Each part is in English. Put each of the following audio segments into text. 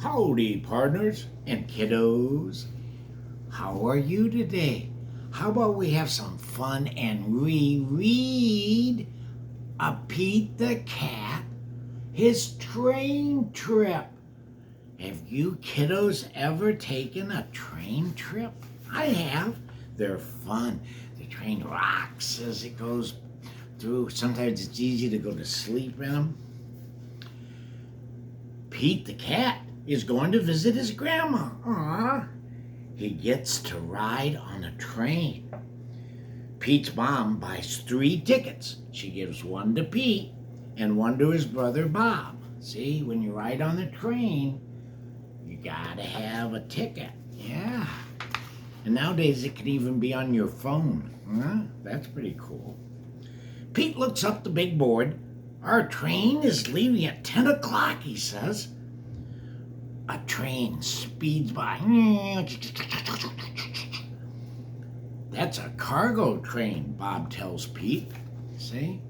Howdy, partners and kiddos. How are you today? How about we have some fun and reread a Pete the Cat, his train trip. Have you kiddos ever taken a train trip? I have. They're fun. The train rocks as it goes through. Sometimes it's easy to go to sleep in them. Pete the Cat is going to visit his grandma. Aww. He gets to ride on a train. Pete's mom buys 3 tickets. She gives one to Pete and one to his brother Bob. See, when you ride on the train, you gotta have a ticket. Yeah. And nowadays it can even be on your phone. Huh? That's pretty cool. Pete looks up the big board. Our train is leaving at 10 o'clock, he says. A train speeds by. That's a cargo train, Bob tells Pete. See?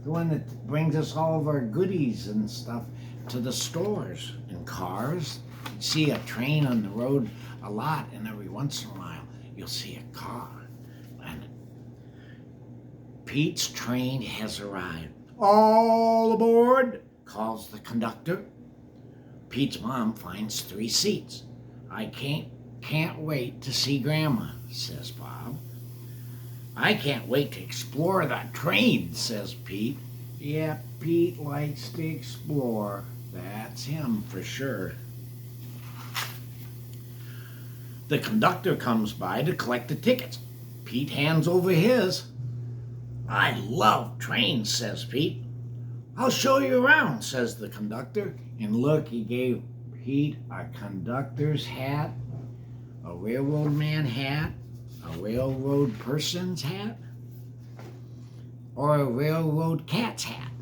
The one that brings us all of our goodies and stuff to the stores and cars. You see a train on the road a lot, and every once in a while you'll see a car. And Pete's train has arrived. All aboard, calls the conductor. Pete's mom finds 3 seats. I can't wait to see Grandma, says Bob. I can't wait to explore that train, says Pete. Yeah, Pete likes to explore. That's him for sure. The conductor comes by to collect the tickets. Pete hands over his. I love trains, says Pete. I'll show you around, says the conductor. And look, he gave Pete a conductor's hat, a railroad man hat, a railroad person's hat, or a railroad cat's hat.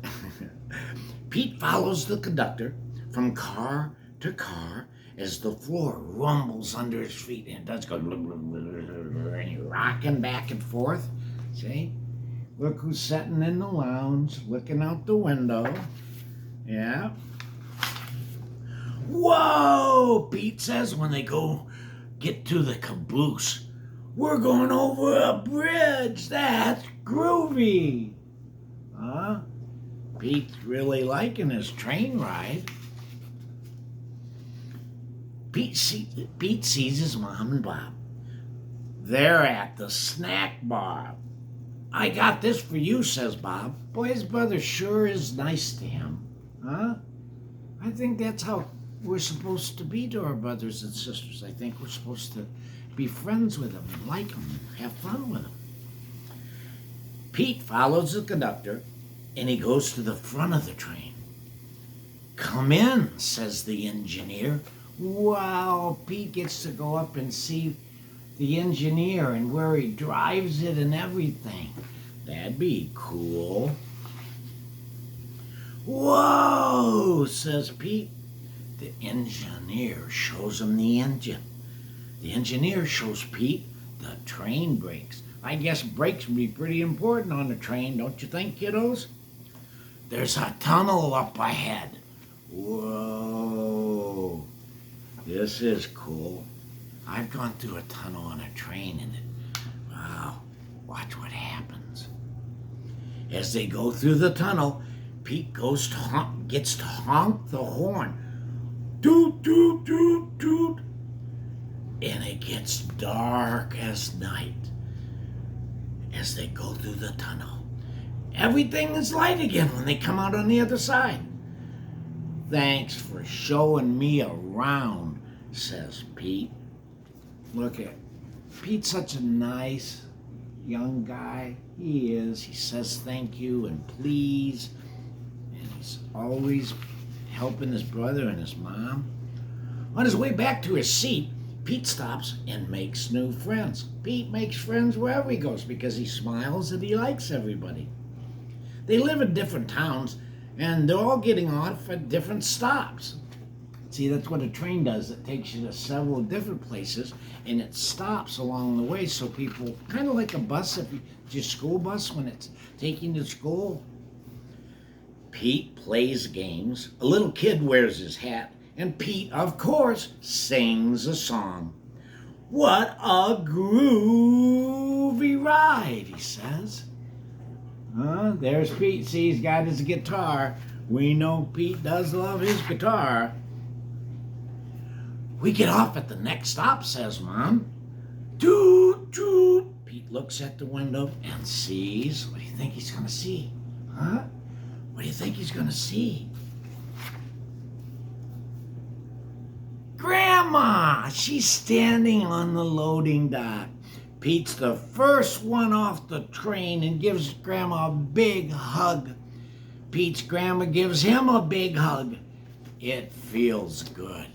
Pete follows the conductor from car to car as the floor rumbles under his feet, and it does go and you're rocking back and forth. See? Look who's sitting in the lounge, looking out the window. Yeah. Whoa, Pete says when they get to the caboose. We're going over a bridge. That's groovy. Huh? Pete's really liking his train ride. Pete sees his mom and Bob. They're at the snack bar. I got this for you, says Bob. Boy, his brother sure is nice to him. Huh? I think that's how we're supposed to be to our brothers and sisters. I think we're supposed to be friends with them and like them and have fun with them. Pete follows the conductor and he goes to the front of the train. Come in, says the engineer. Wow, Pete gets to go up and see the engineer and where he drives it and everything. That'd be cool. Whoa, says Pete. The engineer shows him the engine. The engineer shows Pete the train brakes. I guess brakes would be pretty important on a train, don't you think, kiddos? There's a tunnel up ahead. Whoa, this is cool. I've gone through a tunnel on a train and wow, watch what happens. As they go through the tunnel, Pete gets to honk the horn. Toot, toot, toot, toot. And it gets dark as night as they go through the tunnel. Everything is light again when they come out on the other side. Thanks for showing me around, says Pete. Look at Pete's such a nice young guy. He is. He says thank you and please. And he's always helping his brother and his mom. On his way back to his seat, Pete stops and makes new friends. Pete makes friends wherever he goes because he smiles and he likes everybody. They live in different towns and they're all getting off at different stops. See, that's what a train does. It takes you to several different places and it stops along the way so people, kind of like a bus, if it's your school bus when it's taking you to school. Pete plays games. A little kid wears his hat And Pete, of course, sings a song. What a groovy ride, he says. There's Pete. See, he's got his guitar. We know Pete does love his guitar. We get off at the next stop, says Mom. Toot, toot. Pete looks at the window and sees. What do you think he's going to see? Huh? What do you think he's going to see? Grandma! She's standing on the loading dock. Pete's the first one off the train and gives Grandma a big hug. Pete's grandma gives him a big hug. It feels good.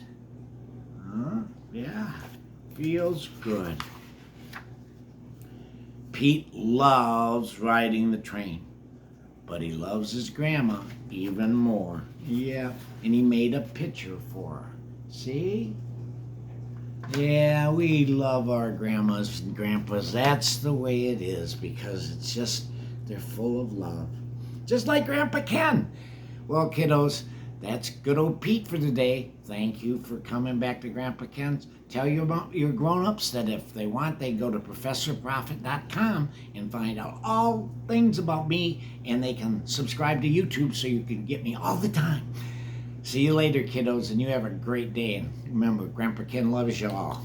Huh? Yeah, feels good. Pete loves riding the train, but he loves his grandma even more. Yeah, and he made a picture for her. See? Yeah, we love our grandmas and grandpas. That's the way it is, because it's just, they're full of love. Just like Grandpa Ken. Well, kiddos, that's good old Pete for today. Thank you for coming back to Grandpa Ken's. Tell your grown-ups that if they want, they go to ProfessorProfit.com and find out all things about me, and they can subscribe to YouTube so you can get me all the time. See you later, kiddos, and you have a great day. And remember, Grandpa Ken loves you all.